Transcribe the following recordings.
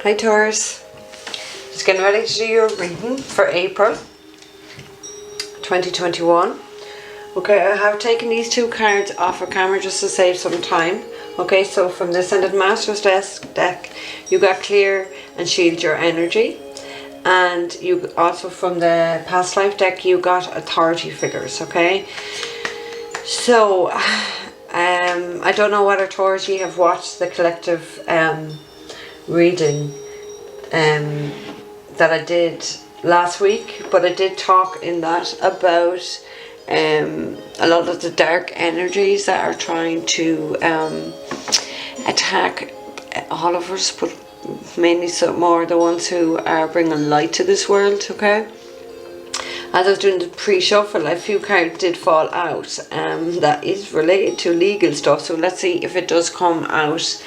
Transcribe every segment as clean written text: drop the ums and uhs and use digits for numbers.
Hi Taurus, just getting ready to do your reading for April 2021. Okay, I have taken these two cards off of camera just to save some time. Okay, so from the Ascended Master's deck, you got clear and shield your energy. And you also from the past life deck, you got authority figures, okay? So, I don't know whether Taurus, you have watched the collective reading that I did last week, but I did talk in that about a lot of the dark energies that are trying to attack all of us, but mainly some more the ones who are bringing light to this world, okay? As I was doing the pre-shuffle, a few cards did fall out that is related to legal stuff, so let's see if it does come out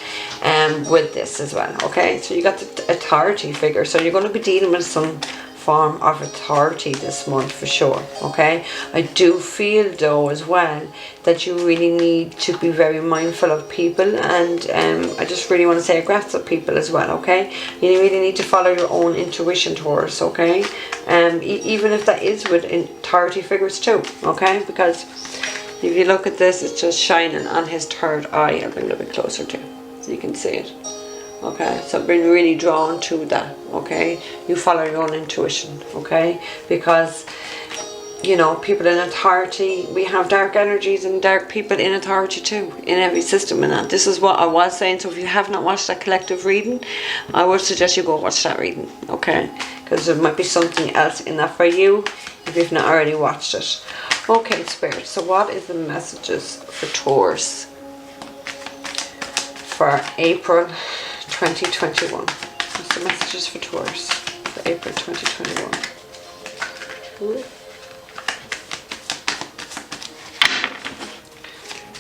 with this as well, okay? So you got the authority figure, so you're going to be dealing with some form of authority this month for sure, okay? I do feel though as well that you really need to be very mindful of people, and I just really want to say aggressive people as well, okay? You really need to follow your own intuition, Taurus, okay? Even if that is with authority figures too, okay? Because if you look at this, it's just shining on his third eye. I'll bring it a bit closer to you so you can see it. Okay, so I've been really drawn to that, okay? You follow your own intuition, okay? Because, you know, people in authority, we have dark energies and dark people in authority too, in every system and that. This is what I was saying, so if you have not watched that collective reading, I would suggest you go watch that reading, okay? Because there might be something else in that for you if you've not already watched it. Okay, Spirit, so what is the messages for Taurus for April 2021. What's the messages for Taurus for April 2021?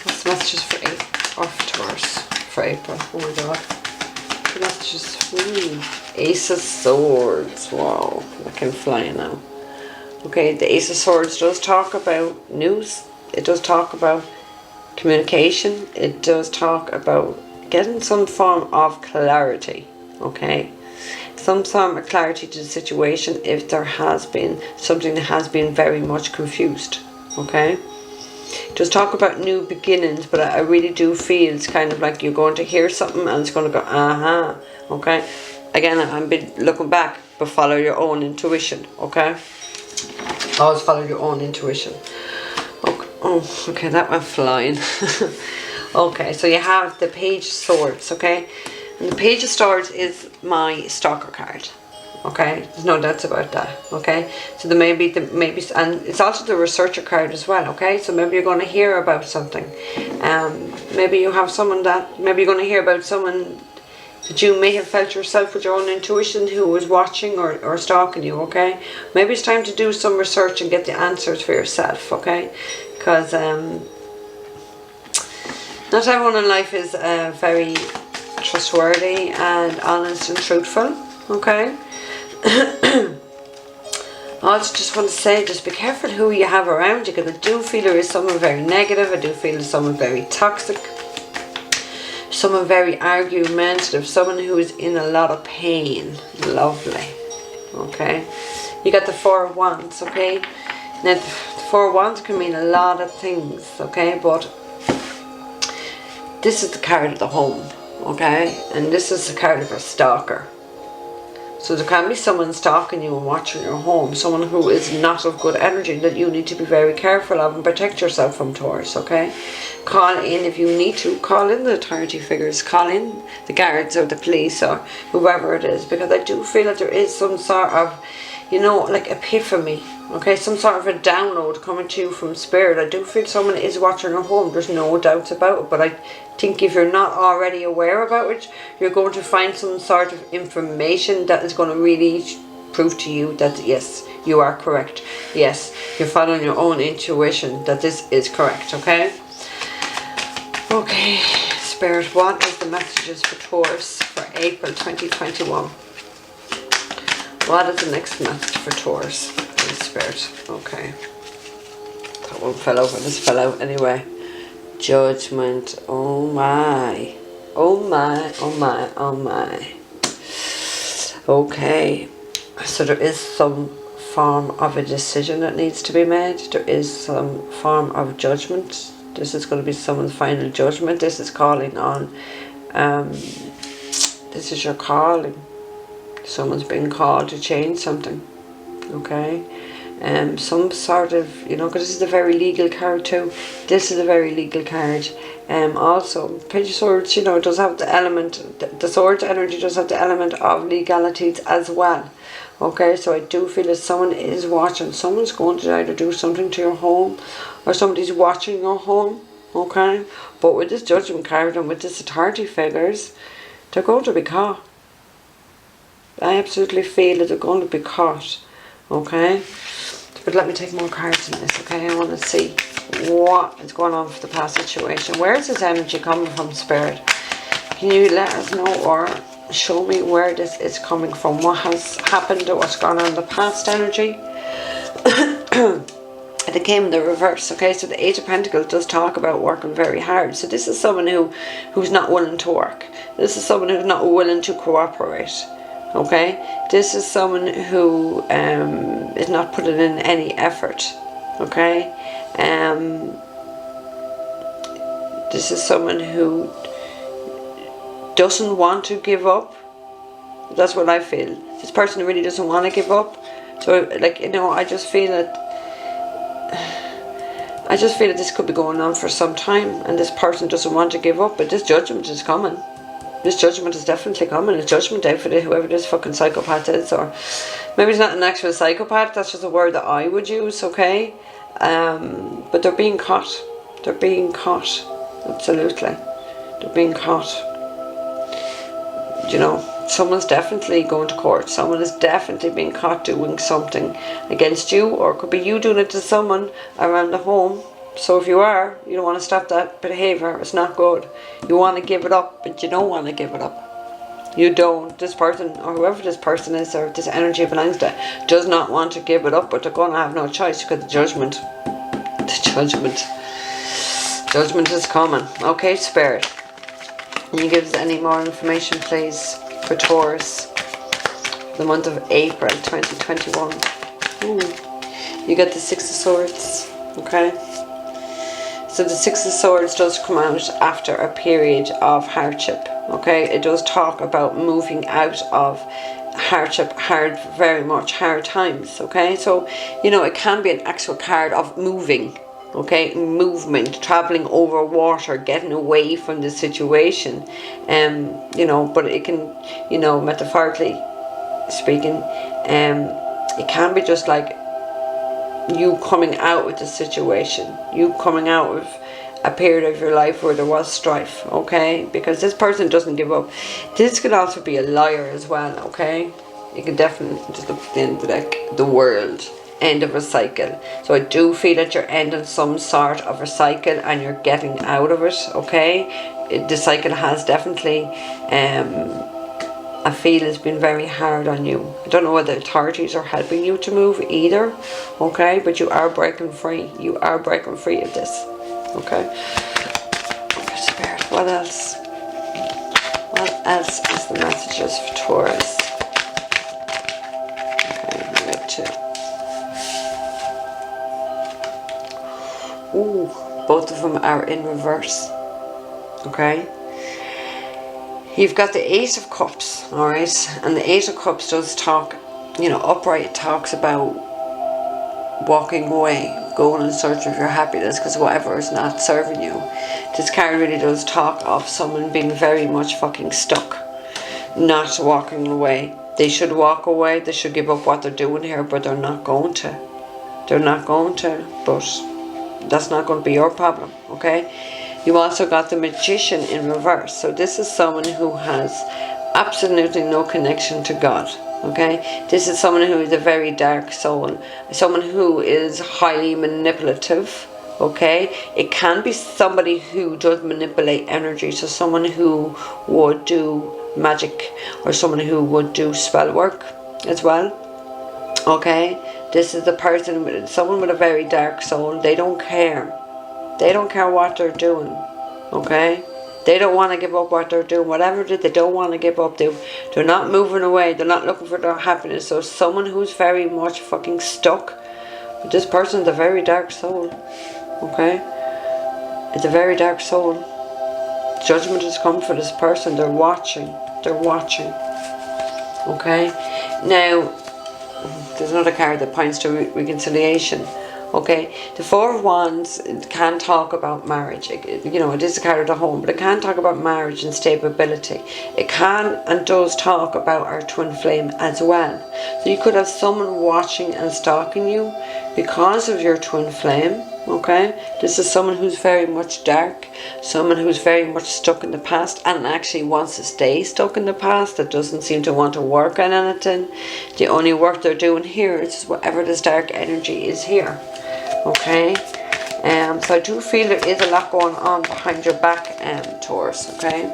What's the messages for Taurus for April? Oh my god. The messages. Ace of Swords. Wow, I can fly now. Okay, the Ace of Swords does talk about news. It does talk about communication. It does talk about getting some form of clarity, okay? Some form of clarity to the situation if there has been something that has been very much confused, okay? Just talk about new beginnings, but I really do feel it's kind of like you're going to hear something and it's going to go, aha, okay? Again, I'm looking back, but follow your own intuition, okay? Always follow your own intuition. Okay, oh, okay, that went flying. Okay, so you have the Page of Swords, okay? And the Page of Swords is my stalker card, okay? There's no doubts about that, okay? So there may be, and it's also the researcher card as well, okay? So maybe you're going to hear about something. Maybe you have someone that, maybe you're going to hear about someone that you may have felt yourself with your own intuition who was watching or stalking you, okay? Maybe it's time to do some research and get the answers for yourself, okay? Because, not everyone in life is very trustworthy and honest and truthful, okay? I also just want to say, just be careful who you have around you, because I do feel there is someone very negative, I do feel there's someone very toxic, someone very argumentative, someone who is in a lot of pain. Lovely, okay? You got the Four of Wands, okay? Now, the Four of Wands can mean a lot of things, okay? But this is the card of the home, okay? And this is the card of a stalker. So there can be someone stalking you and watching your home, someone who is not of good energy that you need to be very careful of and protect yourself from, Taurus, okay? Call in if you need to. Call in the authority figures. Call in the guards or the police or whoever it is, because I do feel that there is some sort of, you know, like epiphany, okay? Some sort of a download coming to you from Spirit. I do feel someone is watching your home. There's no doubts about it, but I think if you're not already aware about it, you're going to find some sort of information that is going to really prove to you that yes, you are correct. Yes, you're following your own intuition that this is correct, okay? Okay, Spirit, what is the messages for Taurus for April 2021? What is the next message for Taurus, Spirit? Okay. That one fell over. This fell out anyway. Judgment. Oh my. Oh my. Oh my. Oh my. Okay, so there is some form of a decision that needs to be made. There is some form of judgment. This is going to be someone's final judgment. This is calling on, this is your calling. Someone's being called to change something. Okay, some sort of, you know, because this is a very legal card too. This is a very legal card. Also, Page of Swords, you know, does have the element, the Swords energy does have the element of legalities as well. Okay, so I do feel that someone is watching. Someone's going to either do something to your home, or somebody's watching your home. Okay, but with this Judgment card and with this authority figures, they're going to be caught. I absolutely feel that they're going to be caught. Okay, but let me take more cards in this. Okay, I want to see what is going on for the past situation. Where is this energy coming from, Spirit? Can you let us know or show me where this is coming from? What has happened or what's gone on in the past energy? It came in the reverse. Okay, so the Eight of Pentacles does talk about working very hard. So this is someone who's not willing to work. This is someone who's not willing to cooperate. Okay, this is someone who is not putting in any effort. Okay, this is someone who doesn't want to give up. That's what I feel. This person really doesn't want to give up. So, like, you know, I just feel that this could be going on for some time, and this person doesn't want to give up. But this judgment is coming. This judgment is definitely coming. It's judgment day for whoever this fucking psychopath is, or maybe it's not an actual psychopath. That's just a word that I would use. Okay, but they're being caught. They're being caught. Absolutely, they're being caught. You know, someone's definitely going to court. Someone is definitely being caught doing something against you, or it could be you doing it to someone around the home. So if you are, you don't want to stop that behaviour. It's not good. You want to give it up, but you don't want to give it up. You don't. This person, or whoever this person is, or this energy belongs to, does not want to give it up, but they're going to have no choice because the judgment is coming. Okay, Spirit. Can you give us any more information, please, for Taurus, the month of April 2021? Ooh. You got the Six of Swords. Okay. So the Six of Swords does come out after a period of hardship. Okay, it does talk about moving out of hardship, very much hard times. Okay, so, you know, it can be an actual card of moving. Okay, movement, traveling over water, getting away from the situation. You know, but it can, you know, metaphorically speaking, it can be just like you coming out of the situation, you coming out of a period of your life where there was strife. Okay, because this person doesn't give up. This could also be a liar as well. Okay, you can definitely just look at the end of the world, end of a cycle. So I do feel that you're ending some sort of a cycle and you're getting out of it. Okay, the cycle has definitely I feel it's been very hard on you. I don't know whether authorities are helping you to move either. Okay, but you are breaking free. You are breaking free of this. Okay. Okay, Spirit, what else? What else is the messages for Taurus? Okay, I got two. Ooh, both of them are in reverse. Okay. You've got the Ace of Cups, alright? And the Ace of Cups does talk, you know, upright, talks about walking away, going in search of your happiness, because whatever is not serving you. This card really does talk of someone being very much fucking stuck, not walking away. They should walk away, they should give up what they're doing here, but they're not going to. They're not going to, but that's not going to be your problem, okay? You also got the Magician in reverse. So this is someone who has absolutely no connection to God. Okay, this is someone who is a very dark soul, someone who is highly manipulative. Okay, it can be somebody who does manipulate energy, so someone who would do magic or someone who would do spell work as well. Okay, this is the person, someone with a very dark soul. They don't care. They don't care what they're doing. Okay, They don't want to give up what they're doing. Whatever it is, they don't want to give up. They're not moving away. They're not looking for their happiness. So someone who's very much fucking stuck. But this person's a very dark soul. Okay? It's a very dark soul. Judgment has come for this person. They're watching. They're watching. Okay? Now, there's another card that points to reconciliation. Okay, the Four of Wands can talk about marriage. You know, it is a card of the home, but it can talk about marriage and stability. It can and does talk about our twin flame as well. So you could have someone watching and stalking you because of your twin flame. Okay, this is someone who's very much dark, someone who's very much stuck in the past and actually wants to stay stuck in the past, that doesn't seem to want to work on anything. The only work they're doing here is whatever this dark energy is here. Okay, so I do feel there is a lot going on behind your back, Taurus. Okay,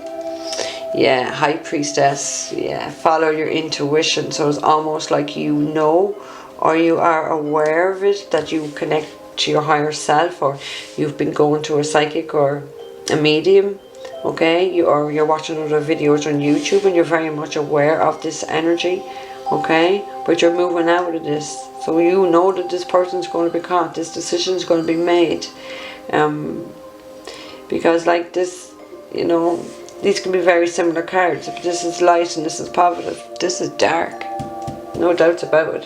yeah, High Priestess. Yeah, follow your intuition. So it's almost like you know, or you are aware of it, that you connect to your higher self, or you've been going to a psychic or a medium. Okay, you're watching other videos on YouTube and you're very much aware of this energy. Okay, but you're moving out of this, so you know that this person's going to be caught, this decision is going to be made, because like this, you know, these can be very similar cards. If this is light and this is positive, this is dark, no doubts about it.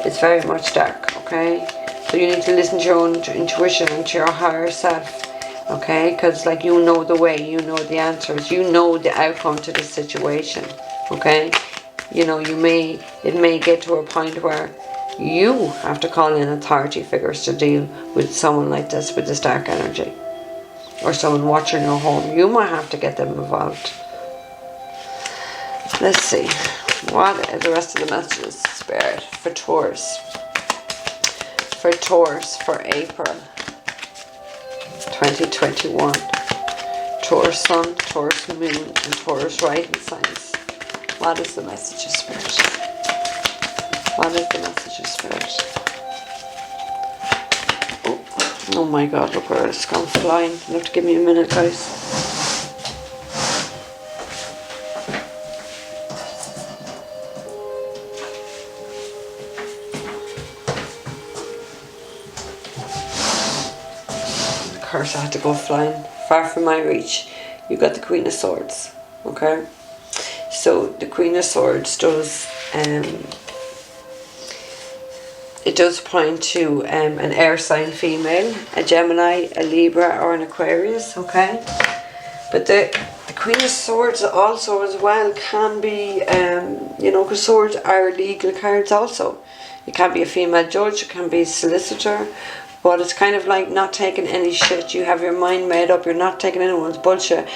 It's very much dark. Okay, so you need to listen to your own intuition and to your higher self. Okay, because like you know the way, you know the answers, you know the outcome to this situation. Okay, you know, it may get to a point where you have to call in authority figures to deal with someone like this, with this dark energy, or someone watching your home. You might have to get them involved. Let's see, what are the rest of the messages, Spirit, for Taurus? For Taurus for April 2021. Taurus Sun, Taurus Moon, and Taurus Rising signs. What is the message of Spirit? What is the message of Spirit? Oh my God, look where it's gone flying. You have to give me a minute, guys. Of course I had to go flying. Far from my reach. You got the Queen of Swords. Okay? So the Queen of Swords does, it does point to an air sign female, a Gemini, a Libra, or an Aquarius. Okay, but the Queen of Swords also as well can be, you know, because swords are legal cards also. It can be a female judge, it can be a solicitor. But it's kind of like not taking any shit. You have your mind made up. You're not taking anyone's bullshit.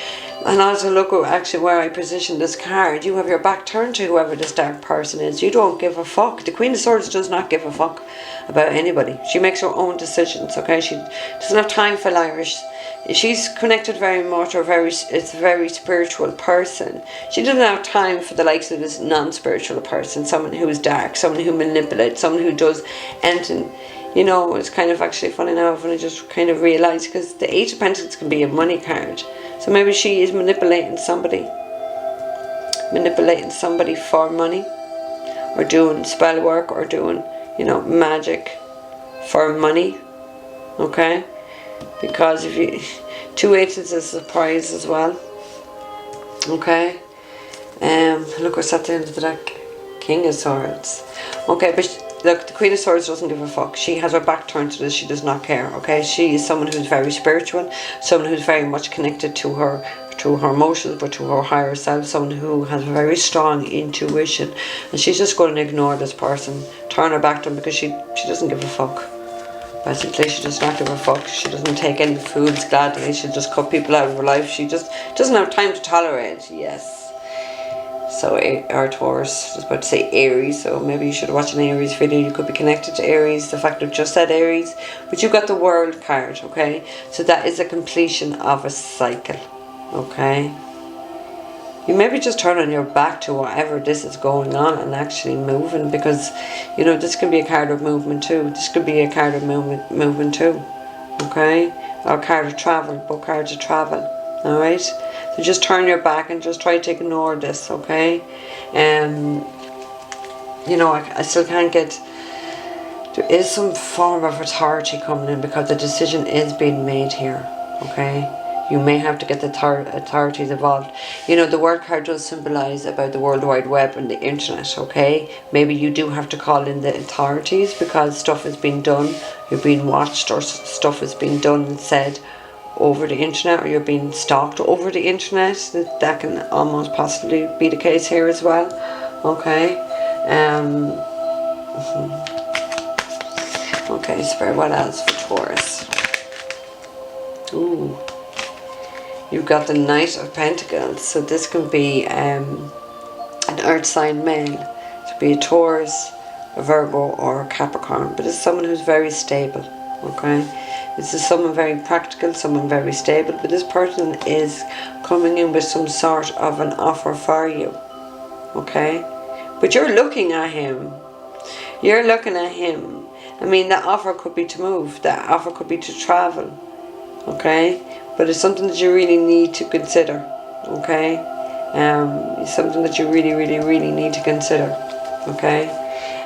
And also look at actually where I position this card. You have your back turned to whoever this dark person is. You don't give a fuck. The Queen of Swords does not give a fuck about anybody. She makes her own decisions. Okay, she doesn't have time for liars. She's connected very much, or it's a very spiritual person. She doesn't have time for the likes of this non-spiritual person, someone who is dark, someone who manipulates, someone who does anything. You know, it's kind of actually funny now when I just kind of realised, because the Eight of Pentacles can be a money card. So maybe she is manipulating somebody for money, or doing spell work, or doing, you know, magic for money. Okay? Because if you, 2 8s is a surprise as well. Okay? Look what's at the end of the deck. King of Swords. Okay, but look, the Queen of Swords doesn't give a fuck. She has her back turned to this. She does not care. Okay, she is someone who's very spiritual, someone who's very much connected to her emotions, but to her higher self, someone who has a very strong intuition, and she's just going to ignore this person, turn her back to him, because she doesn't give a fuck. Basically, she does not give a fuck. She doesn't take any foods gladly. She'll just cut people out of her life. She just doesn't have time to tolerate. Yes. So our Taurus, I was about to say Aries, so maybe you should watch an Aries video. You could be connected to Aries. The fact I've just said Aries, but you've got the World card, okay? So that is a completion of a cycle, okay? You maybe just turn on your back to whatever this is going on and actually moving, because, you know, this could be a card of movement too. This could be a card of movement too, okay? Or a card of travel, both cards of travel, Alright? So just turn your back and just try to ignore this, okay? You know, I still can't get... There is some form of authority coming in because the decision is being made here, okay? You may have to get the authorities involved. You know, the word card does symbolise about the World Wide Web and the internet, okay? Maybe you do have to call in the authorities because stuff is being done, you're being watched, or stuff is being done and said over the internet, or you're being stalked over the internet. That can almost possibly be the case here as well, okay? Okay, Spirit, what else for Taurus? Ooh. You've got the Knight of Pentacles, so this can be an earth sign male. It could be a Taurus, a Virgo, or a Capricorn, but it's someone who's very stable, okay? This is someone very practical, someone very stable, but this person is coming in with some sort of an offer for you, okay? But you're looking at him. You're looking at him. I mean, that offer could be to move. That offer could be to travel, okay? But it's something that you really need to consider, okay? It's something that you really, really, really need to consider, okay?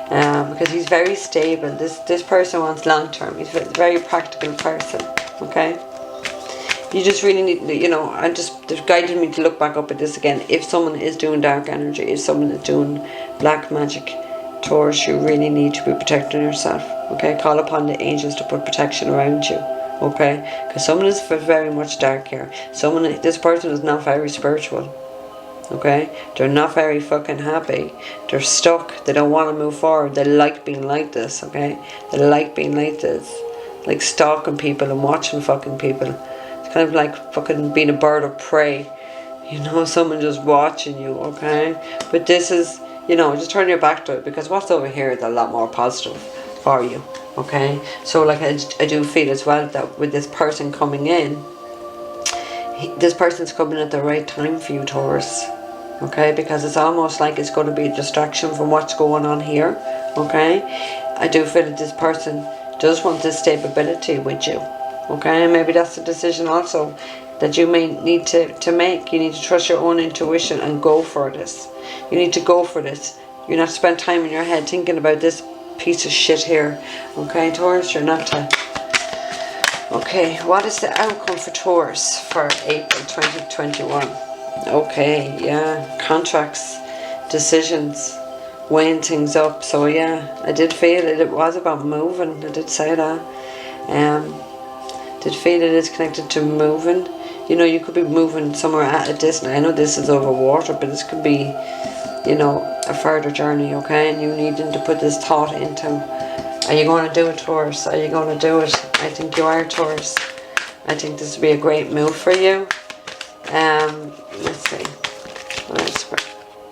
Because he's very stable. This person wants long term. He's a very practical person, okay? You just really need, you know, they've guided me to look back up at this again. If someone is doing dark energy, if someone is doing black magic, Taurus, you really need to be protecting yourself, okay? Call upon the angels to put protection around you. Okay, because someone is very much dark here. This person is not very spiritual. Okay, they're not very fucking happy. They're stuck. They don't want to move forward. They like being like this. Okay, they like being like this, like stalking people and watching fucking people. It's kind of like fucking being a bird of prey. You know, someone just watching you. Okay, but this is, you know, just turn your back to it because what's over here is a lot more positive for you. Okay, so like I do feel as well that with this person coming in, this person's coming at the right time for you, Taurus. Okay, because it's almost like it's going to be a distraction from what's going on here. Okay, I do feel that this person does want this stability with you. Okay, and maybe that's the decision also that you may need to make. You need to trust your own intuition and go for this. You need to go for this. You not spend time in your head thinking about this piece of shit here. Okay, Taurus, you're not to... Okay, what is the outcome for Taurus for April 2021? Okay, yeah, contracts, decisions, weighing things up. So yeah, I did feel it was about moving. I did say that. Did feel it is connected to moving. You know, you could be moving somewhere at a distance. I know this is over water, but this could be, you know, a further journey, okay? And you needing to put this thought into, are you going to do it, Taurus? Are you going to do it? I think you are, Taurus. I think this would be a great move for you. Let's see.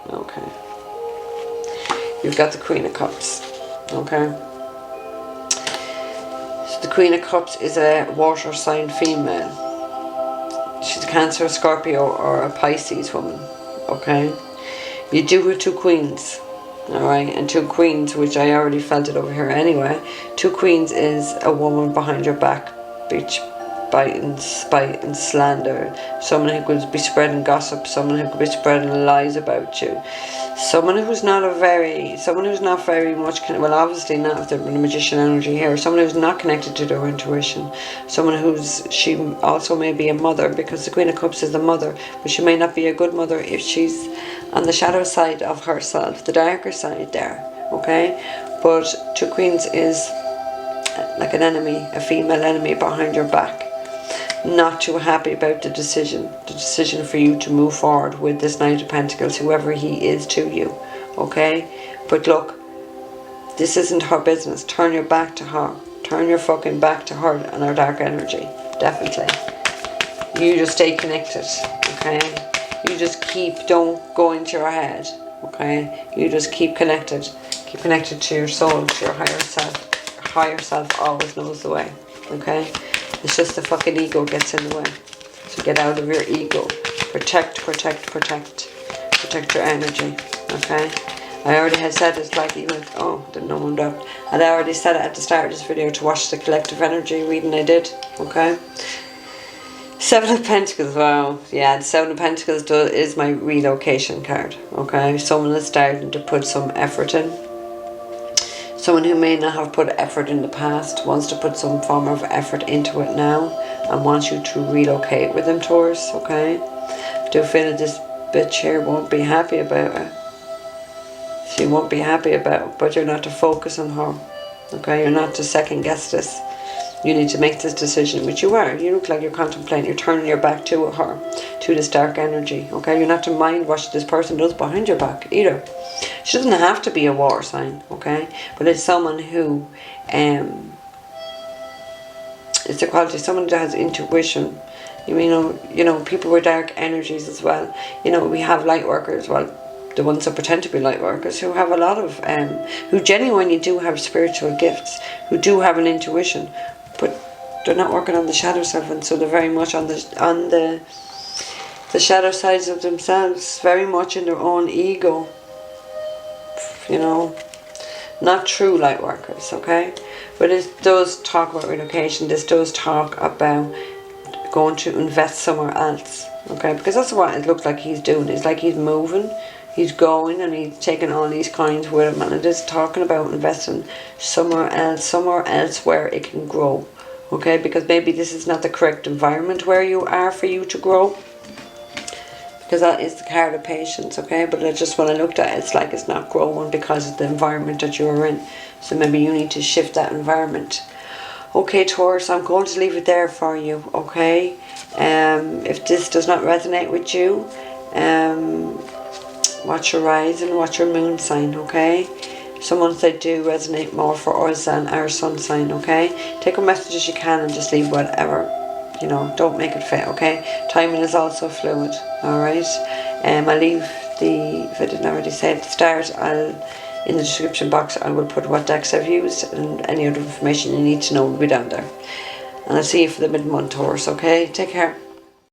Okay. You've got the Queen of Cups, okay? So the Queen of Cups is a water sign female. She's a Cancer, Scorpio, or a Pisces woman, okay? You do have two queens, alright? And two queens, which I already felt it over here anyway. Two queens is a woman behind your back, bitch, biting, spite and slander. Someone who could be spreading gossip, someone who could be spreading lies about you. Someone who's not very much, well, obviously not if they're the magician energy here. Someone who's not connected to their intuition. Someone she also may be a mother, because the Queen of Cups is the mother, but she may not be a good mother if she's on the shadow side of herself, the darker side there, okay? But two queens is like an enemy, a female enemy behind your back. Not too happy about the decision for you to move forward with this Knight of Pentacles, whoever he is to you, okay? But look, this isn't her business. Turn your back to her. Turn your fucking back to her and her dark energy, definitely. You just stay connected, okay? You just don't go into your head, okay? You just keep connected to your soul, to your higher self. Your higher self always knows the way, okay? It's just the fucking ego gets in the way. So get out of your ego. Protect your energy, okay? I already had said it's like even, didn't know one dropped. I already said it at the start of this video to watch the collective energy reading I did, okay? Seven of Pentacles, wow. Yeah, the Seven of Pentacles is my relocation card. Okay, someone is starting to put some effort in. Someone who may not have put effort in the past wants to put some form of effort into it now and wants you to relocate with them, Taurus, okay? I do feel that this bitch here won't be happy about it. She won't be happy about it, but you're not to focus on her, okay? You're not to second guess this. You need to make this decision, which you are. You look like you're contemplating. You're turning your back to her, to this dark energy, okay? You're not to mind what this person does behind your back either. She doesn't have to be a water sign, okay? But it's someone who, it's a quality, someone that has intuition. You know, people with dark energies as well. You know, we have light workers, well, the ones that pretend to be light workers, who have a lot of, who genuinely do have spiritual gifts, who do have an intuition, but they're not working on the shadow self, and so they're very much on the shadow sides of themselves, very much in their own ego. You know, not true light workers, okay? But it does talk about relocation. This does talk about going to invest somewhere else, okay? Because that's what it looks like he's doing. It's like he's moving, he's going, and he's taking all these coins with him, and it is talking about investing somewhere else where it can grow, okay? Because maybe this is not the correct environment where you are for you to grow, because that is the card of patience, okay? But it just, when I looked at it, it's like it's not growing because of the environment that you're in. So maybe you need to shift that environment. Okay, Taurus, I'm going to leave it there for you, okay? If this does not resonate with you, watch your rise and watch your moon sign, okay? Some ones they do resonate more for us than our sun sign, okay? Take a message as you can and just leave whatever. You know, don't make it fit, okay? Timing is also fluid, alright? I'll leave if I didn't already say at the start, in the description box I will put what decks I've used, and any other information you need to know will be down there. And I'll see you for the mid-month Taurus, okay? Take care.